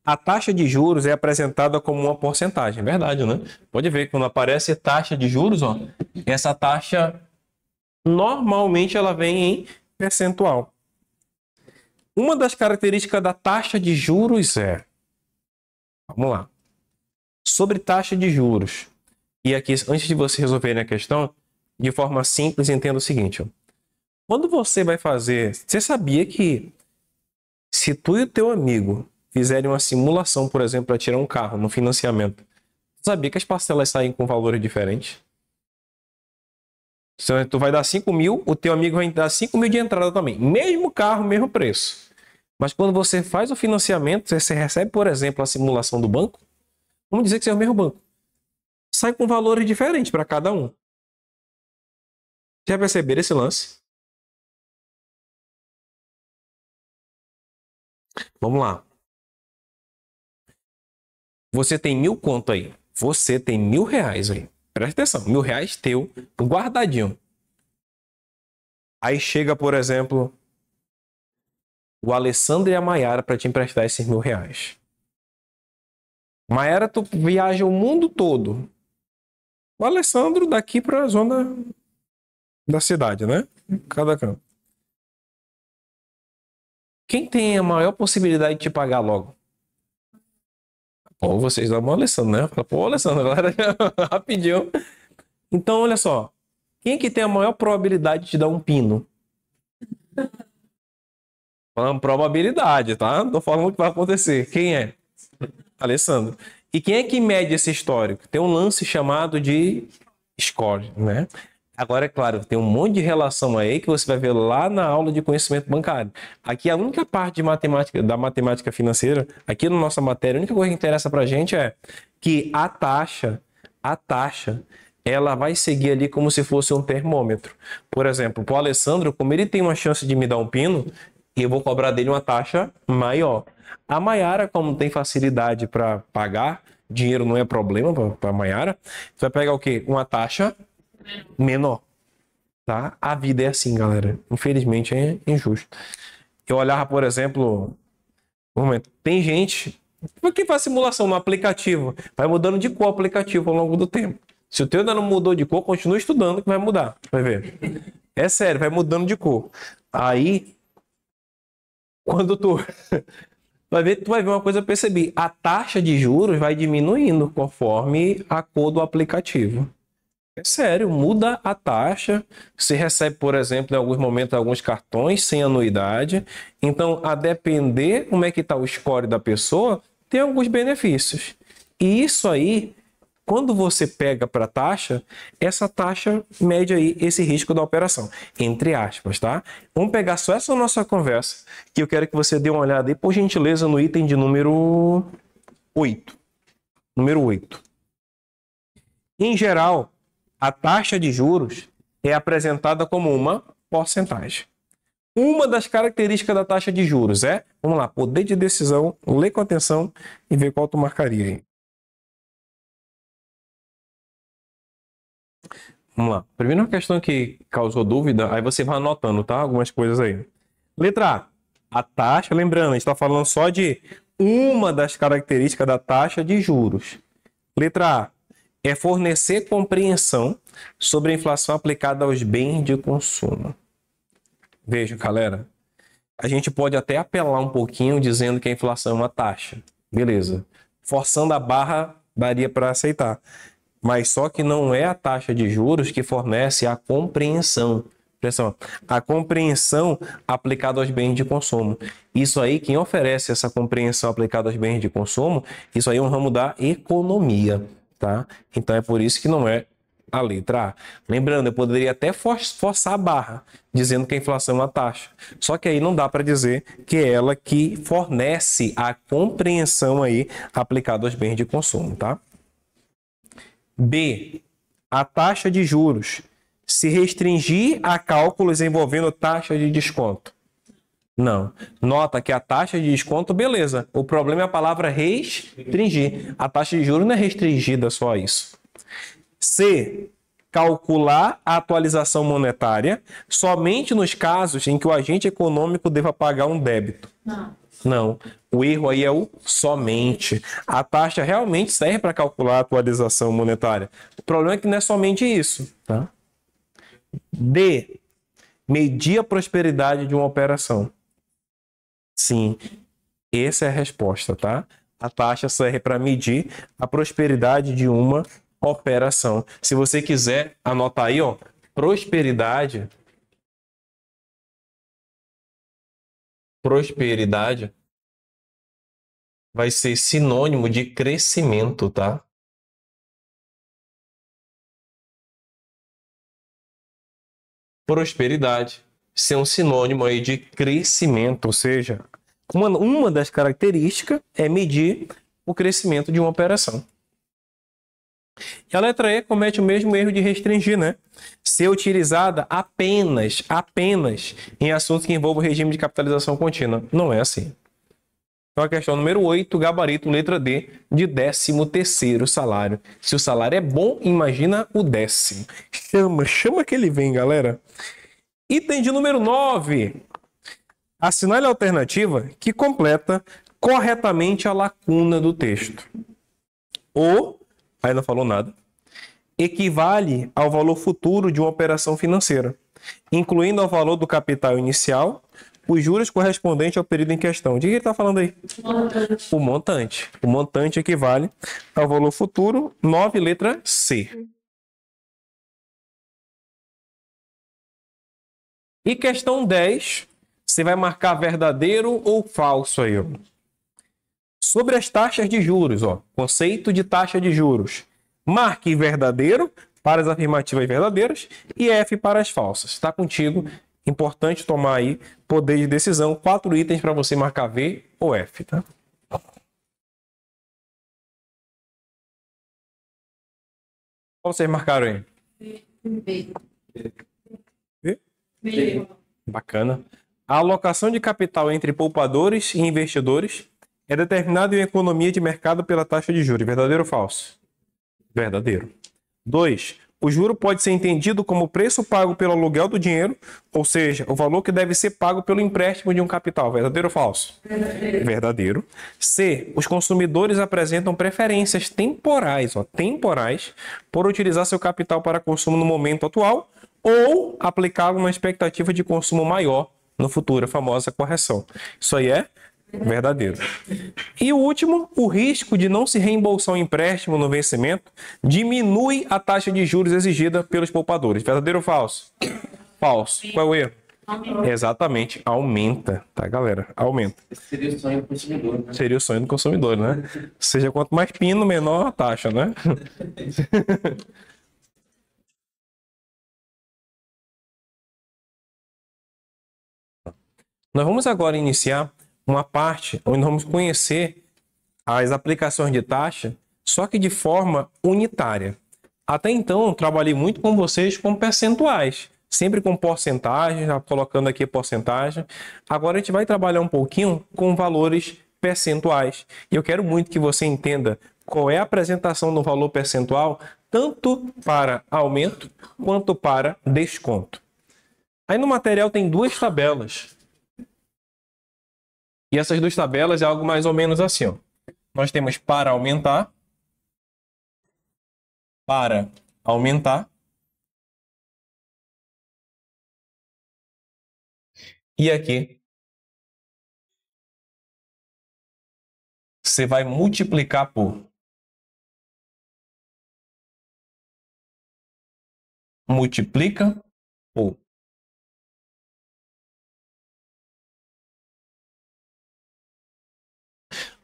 a taxa de juros é apresentada como uma porcentagem. Verdade, né? Pode ver que quando aparece taxa de juros, ó, essa taxa normalmente ela vem em percentual. Uma das características da taxa de juros é... Vamos lá. Sobre taxa de juros. E aqui, antes de você resolverem a questão, de forma simples, entenda o seguinte. Ó. Quando você vai fazer... Você sabia que se tu e o teu amigo fizerem uma simulação, por exemplo, para tirar um carro no financiamento, tu sabia que as parcelas saem com valores diferentes? Tu vai dar 5 mil, o teu amigo vai dar 5 mil de entrada também. Mesmo carro, mesmo preço. Mas quando você faz o financiamento, você recebe, por exemplo, a simulação do banco, vamos dizer que é o mesmo banco. Sai com valores diferentes para cada um. Já perceberam esse lance? Vamos lá. Você tem 1.000 conto aí. Você tem R$1.000 aí. Presta atenção, R$1.000 teu, guardadinho. Aí chega, por exemplo, o Alessandro e a Maiara para te emprestar esses R$1.000. Maiara, tu viaja o mundo todo. O Alessandro daqui para a zona da cidade, né? Cada canto. Quem tem a maior possibilidade de te pagar logo? Pô, vocês dão uma Alessandro, né? Pô, Alessandro, rapidinho. Então, olha só. Quem que tem a maior probabilidade de te dar um pino? Falando probabilidade, tá? Não tô falando o que vai acontecer. Quem é? Alessandro. E quem é que mede esse histórico? Tem um lance chamado de score, né? Agora, é claro, tem um monte de relação aí que você vai ver lá na aula de conhecimento bancário. Aqui a única parte de matemática, da matemática financeira, aqui na nossa matéria, a única coisa que interessa pra gente é que a taxa, ela vai seguir ali como se fosse um termômetro. Por exemplo, para o Alessandro, como ele tem uma chance de me dar um pino, eu vou cobrar dele uma taxa maior. A Maiara, como tem facilidade para pagar, dinheiro não é problema para a Maiara, você vai pegar o quê? Uma taxa menor. Tá? A vida é assim, galera. Infelizmente é injusto. Eu olhava, por exemplo, um momento, tem gente que faz simulação no aplicativo, vai mudando de cor o aplicativo ao longo do tempo. Se o teu ainda não mudou de cor, continua estudando que vai mudar. Vai ver. É sério, vai mudando de cor. Aí, quando tu vai ver, tu vai ver uma coisa, eu percebi. A taxa de juros vai diminuindo conforme a cor do aplicativo. É sério, muda a taxa. Se recebe, por exemplo, em alguns momentos, alguns cartões sem anuidade. Então, a depender como é que está o score da pessoa, tem alguns benefícios. E isso aí, quando você pega para taxa, essa taxa mede aí esse risco da operação, entre aspas, tá? Vamos pegar só essa nossa conversa, que eu quero que você dê uma olhada aí, por gentileza, no item de número 8. Número 8. Em geral, a taxa de juros é apresentada como uma porcentagem. Uma das características da taxa de juros é, vamos lá, poder de decisão, ler com atenção e ver qual tu marcaria aí. Vamos lá. Primeira questão que causou dúvida, aí você vai anotando, tá? Algumas coisas aí. Letra A. A taxa, lembrando, a gente está falando só de uma das características da taxa de juros. Letra A. É fornecer compreensão sobre a inflação aplicada aos bens de consumo. Veja, galera, a gente pode até apelar um pouquinho dizendo que a inflação é uma taxa. Beleza. Forçando a barra, daria para aceitar. Mas só que não é a taxa de juros que fornece a compreensão. A compreensão aplicada aos bens de consumo. Isso aí, quem oferece essa compreensão aplicada aos bens de consumo, isso aí é um ramo da economia, tá? Então é por isso que não é a letra A. Lembrando, eu poderia até forçar a barra, dizendo que a inflação é uma taxa. Só que aí não dá para dizer que é ela que fornece a compreensão aí aplicada aos bens de consumo, tá? B. A taxa de juros se restringir a cálculos envolvendo taxa de desconto. Não. Nota que a taxa de desconto, beleza. O problema é a palavra restringir. A taxa de juros não é restringida só a isso. C. Calcular a atualização monetária somente nos casos em que o agente econômico deva pagar um débito. Não. O erro aí é o somente. A taxa realmente serve para calcular a atualização monetária. O problema é que não é somente isso, tá? D. Medir a prosperidade de uma operação. Sim, essa é a resposta, tá? A taxa serve para medir a prosperidade de uma operação. Se você quiser anotar aí, ó, prosperidade vai ser sinônimo de crescimento, tá? Prosperidade ser um sinônimo aí de crescimento, ou seja, uma das características é medir o crescimento de uma operação. E a letra E comete o mesmo erro de restringir, né? Ser utilizada apenas em assuntos que envolvam o regime de capitalização contínua. Não é assim. Então a questão número 8, gabarito, letra D, de 13º salário. Se o salário é bom, imagina o 10º. Chama que ele vem, galera. Item de número 9. Assinale a alternativa que completa corretamente a lacuna do texto. Ou, aí não falou nada, equivale ao valor futuro de uma operação financeira, incluindo ao valor do capital inicial, os juros correspondentes ao período em questão. De que ele está falando aí? O montante. O montante equivale ao valor futuro, 9, letra C. E questão 10, você vai marcar verdadeiro ou falso aí, ó. Sobre as taxas de juros, ó, conceito de taxa de juros. Marque verdadeiro para as afirmativas verdadeiras e F para as falsas. Está contigo. Importante tomar aí poder de decisão. 4 itens para você marcar V ou F, tá? Qual vocês marcaram aí? B. V? Bacana. A alocação de capital entre poupadores e investidores é determinada em economia de mercado pela taxa de juros. Verdadeiro ou falso? Verdadeiro. 2. O juro pode ser entendido como o preço pago pelo aluguel do dinheiro, ou seja, o valor que deve ser pago pelo empréstimo de um capital. Verdadeiro ou falso? Verdadeiro. Verdadeiro. C. Os consumidores apresentam preferências temporais, temporais, por utilizar seu capital para consumo no momento atual ou aplicá-lo na expectativa de consumo maior no futuro, a famosa correção. Isso aí é verdadeiro. E o último, o risco de não se reembolsar um empréstimo no vencimento diminui a taxa de juros exigida pelos poupadores. Verdadeiro ou falso? Falso. Qual é o erro? Exatamente, aumenta, tá, galera? Aumenta. Esse seria o sonho do consumidor, né? Seria o sonho do consumidor, né? Seja quanto mais pino, menor a taxa, né? Nós vamos agora iniciar uma parte onde nós vamos conhecer as aplicações de taxa, só que de forma unitária. Até então, eu trabalhei muito com vocês com percentuais, sempre com porcentagem, já colocando aqui porcentagem. Agora a gente vai trabalhar um pouquinho com valores percentuais. E eu quero muito que você entenda qual é a apresentação do valor percentual, tanto para aumento quanto para desconto. Aí no material tem duas tabelas. E essas duas tabelas é algo mais ou menos assim, ó. Nós temos para aumentar, e aqui você vai multiplicar por. Multiplica por.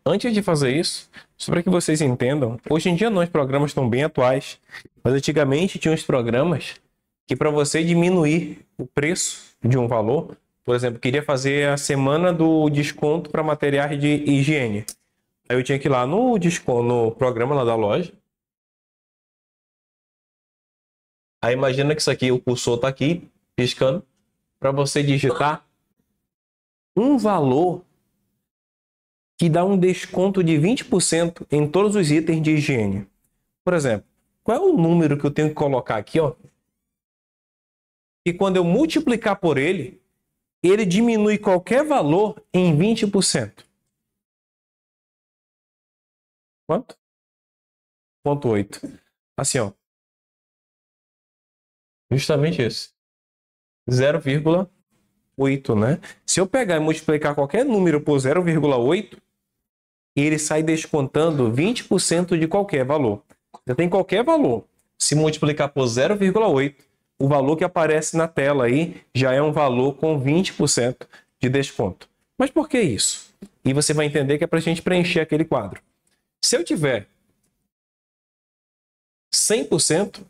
Antes de fazer isso, só para que vocês entendam, hoje em dia não, os programas estão bem atuais, mas antigamente tinha uns programas que para você diminuir o preço de um valor, por exemplo, queria fazer a semana do desconto para materiais de higiene. Aí eu tinha que ir lá no desconto, no programa lá da loja. Aí imagina que isso aqui, o cursor está aqui, piscando, para você digitar um valor que dá um desconto de 20% em todos os itens de higiene. Por exemplo, qual é o número que eu tenho que colocar aqui, ó? E quando eu multiplicar por ele, ele diminui qualquer valor em 20%. Quanto? 0,8. Assim, ó. Justamente isso. 0,8, né? Se eu pegar e multiplicar qualquer número por 0,8, ele sai descontando 20% de qualquer valor. Você tem qualquer valor. Se multiplicar por 0,8, o valor que aparece na tela aí já é um valor com 20% de desconto. Mas por que isso? E você vai entender que é para a gente preencher aquele quadro. Se eu tiver 100%,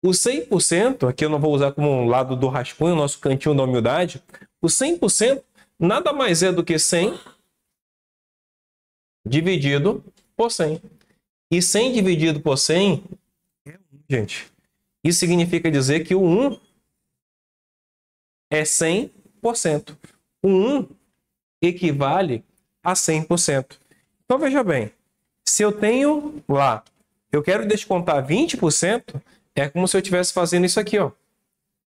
o 100%, aqui eu não vou usar como um lado do rascunho, nosso cantinho da humildade, o 100% nada mais é do que 100 dividido por 100. E 100 dividido por 100 é 1, gente. Isso significa dizer que o 1 é 100%. O 1 equivale a 100%. Então, veja bem, se eu tenho lá, eu quero descontar 20%, é como se eu estivesse fazendo isso aqui, ó.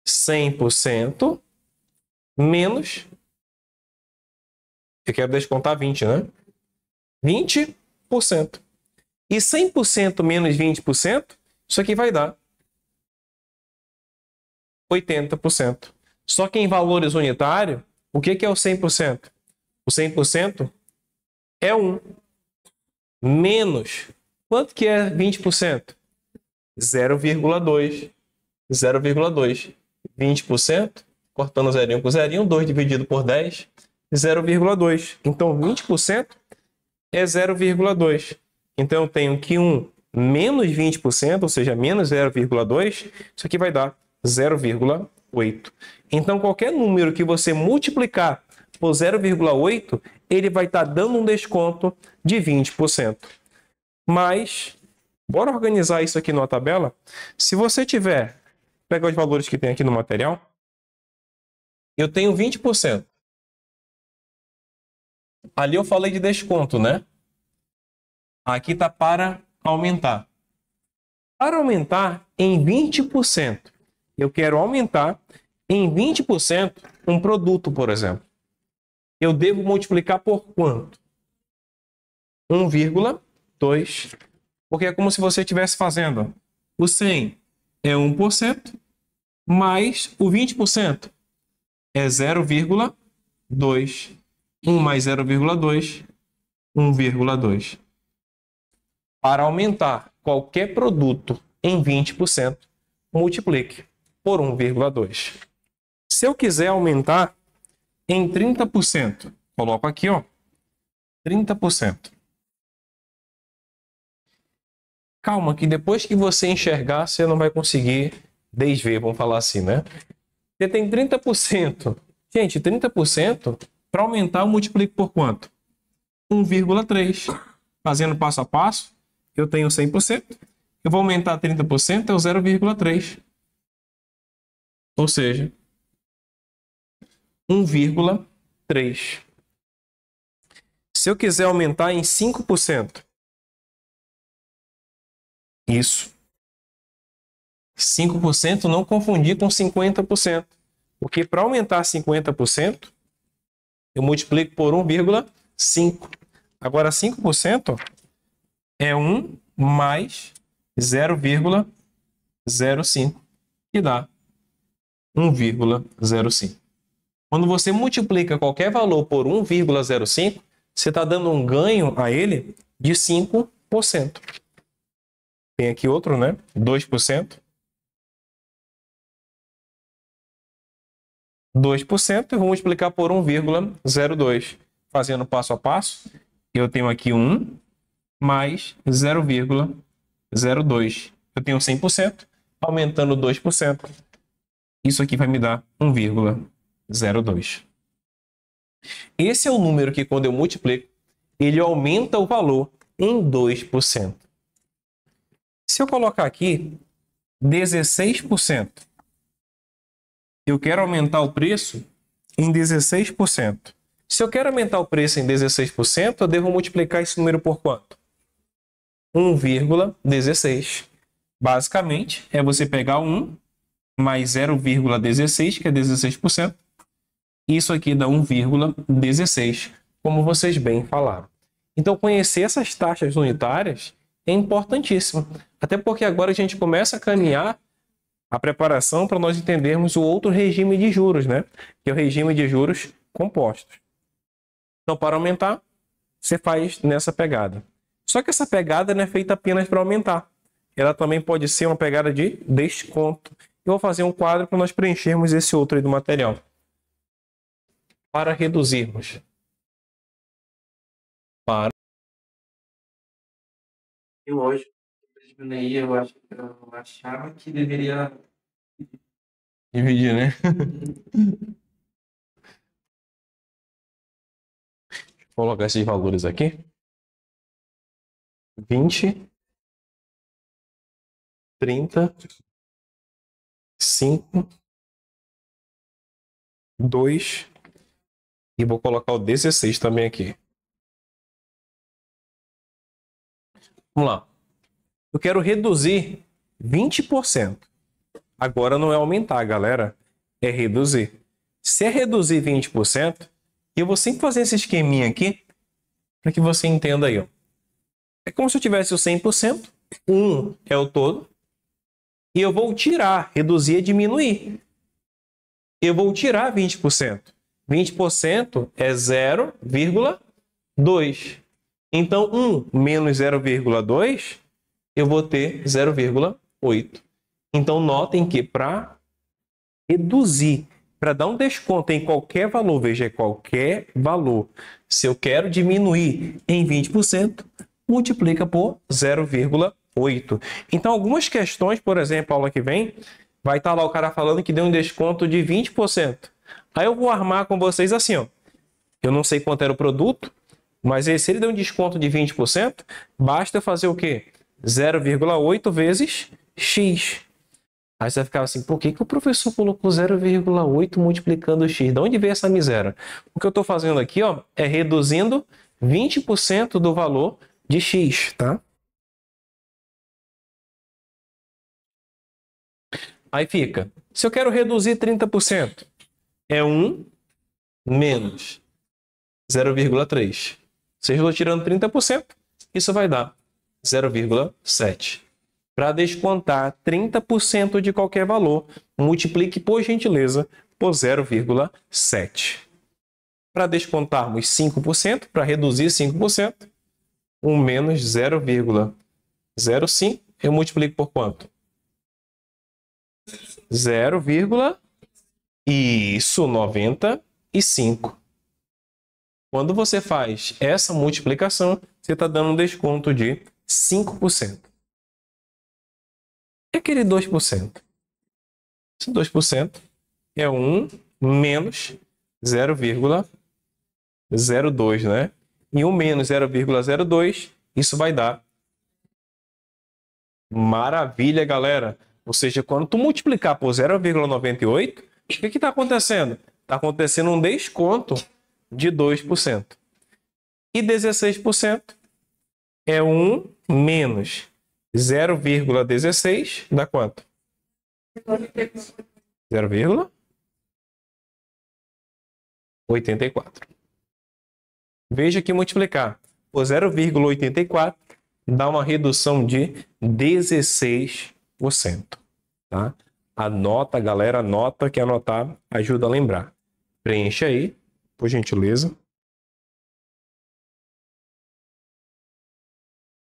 100% menos, eu quero descontar 20, né? 20%. E 100% menos 20%, isso aqui vai dar 80%. Só que em valores unitários, o que é o 100%? O 100% é 1. Menos, quanto que é 20%? 0,2. 0,2. 20%, cortando o zerinho com zerinho, 2 dividido por 10, 0,2. Então, 20% é 0,2. Então, eu tenho que 1 menos 20%, ou seja, menos 0,2, isso aqui vai dar 0,8. Então, qualquer número que você multiplicar por 0,8, ele vai estar dando um desconto de 20%. Mas, bora organizar isso aqui numa tabela? Se você tiver, pega os valores que tem aqui no material, eu tenho 20%. Ali eu falei de desconto, né? Aqui está para aumentar. Para aumentar em 20%, eu quero aumentar em 20% um produto, por exemplo. Eu devo multiplicar por quanto? 1,2. Porque é como se você estivesse fazendo o 100 é 1%, mais o 20% é 0,2. 1 mais 0,2, 1,2. Para aumentar qualquer produto em 20%, multiplique por 1,2. Se eu quiser aumentar em 30%, coloco aqui, ó, 30%. Calma, que depois que você enxergar, você não vai conseguir desver, vamos falar assim, né? Você tem 30%. Gente, 30%, para aumentar, eu multiplico por quanto? 1,3. Fazendo passo a passo, eu tenho 100%. Eu vou aumentar 30%, é o 0,3. Ou seja, 1,3. Se eu quiser aumentar em 5%, isso. 5% não confundir com 50%. Porque para aumentar 50%, eu multiplico por 1,5. Agora 5% é 1 mais 0,05, que dá 1,05. Quando você multiplica qualquer valor por 1,05, você está dando um ganho a ele de 5%. Tem aqui outro, né? 2%. 2%, eu vou multiplicar por 1,02. Fazendo passo a passo, eu tenho aqui 1 mais 0,02. Eu tenho 100%, aumentando 2%. Isso aqui vai me dar 1,02. Esse é o número que, quando eu multiplico, ele aumenta o valor em 2%. Se eu colocar aqui 16%, eu quero aumentar o preço em 16%. Se eu quero aumentar o preço em 16%, eu devo multiplicar esse número por quanto? 1,16. Basicamente, é você pegar 1 mais 0,16, que é 16%. Isso aqui dá 1,16, como vocês bem falaram. Então, conhecer essas taxas unitárias é importantíssimo. Até porque agora a gente começa a caminhar a preparação para nós entendermos o outro regime de juros, né? Que é o regime de juros compostos. Então, para aumentar, você faz nessa pegada. Só que essa pegada não é feita apenas para aumentar. Ela também pode ser uma pegada de desconto. Eu vou fazer um quadro para nós preenchermos esse outro aí do material. Para reduzirmos. Eu hoje, eu achava que deveria Dividir, né? Vou colocar esses valores aqui. 20, 30, 5, 2 e vou colocar o 16 também aqui. Vamos lá. Eu quero reduzir 20%. Agora não é aumentar, galera. É reduzir. Se é reduzir 20%, eu vou sempre fazer esse esqueminha aqui para que você entenda aí, ó. É como se eu tivesse o 100%, 1 é o todo, e eu vou tirar, reduzir é diminuir. Eu vou tirar 20%. 20% é 0,2. Então, 1 menos 0,2, eu vou ter 0,8. Então, notem que para reduzir, para dar um desconto em qualquer valor, veja, qualquer valor, se eu quero diminuir em 20%, multiplica por 0,8. Então, algumas questões, por exemplo, a aula que vem, vai estar lá o cara falando que deu um desconto de 20%. Aí eu vou armar com vocês assim, ó. Eu não sei quanto era o produto, mas se ele deu um desconto de 20%, basta fazer o quê? 0,8 vezes x. Aí você vai ficar assim, por que o professor colocou 0,8 multiplicando x? De onde veio essa miséria? O que eu estou fazendo aqui, ó, é reduzindo 20% do valor de x, tá? Aí fica, se eu quero reduzir 30%, é 1 menos 0,3. Se eu estou tirando 30%, isso vai dar 0,7. Para descontar 30% de qualquer valor, multiplique, por gentileza, por 0,7. Para descontarmos 5%, para reduzir 5%, 1 menos 0,05, eu multiplico por quanto? 0,95. Quando você faz essa multiplicação, você está dando um desconto de 5%. E aquele 2%? Esse 2% é 1 menos 0,02, né? E 1 menos 0,02, isso vai dar. Maravilha, galera! Ou seja, quando tu multiplicar por 0,98, o que está acontecendo? Está acontecendo um desconto de 2%. E 16% é 1 menos 0,16, dá quanto? 0,84. Veja que multiplicar por 0,84 dá uma redução de 16%. Tá? Anota, galera, anota, que anotar ajuda a lembrar. Preencha aí, por gentileza.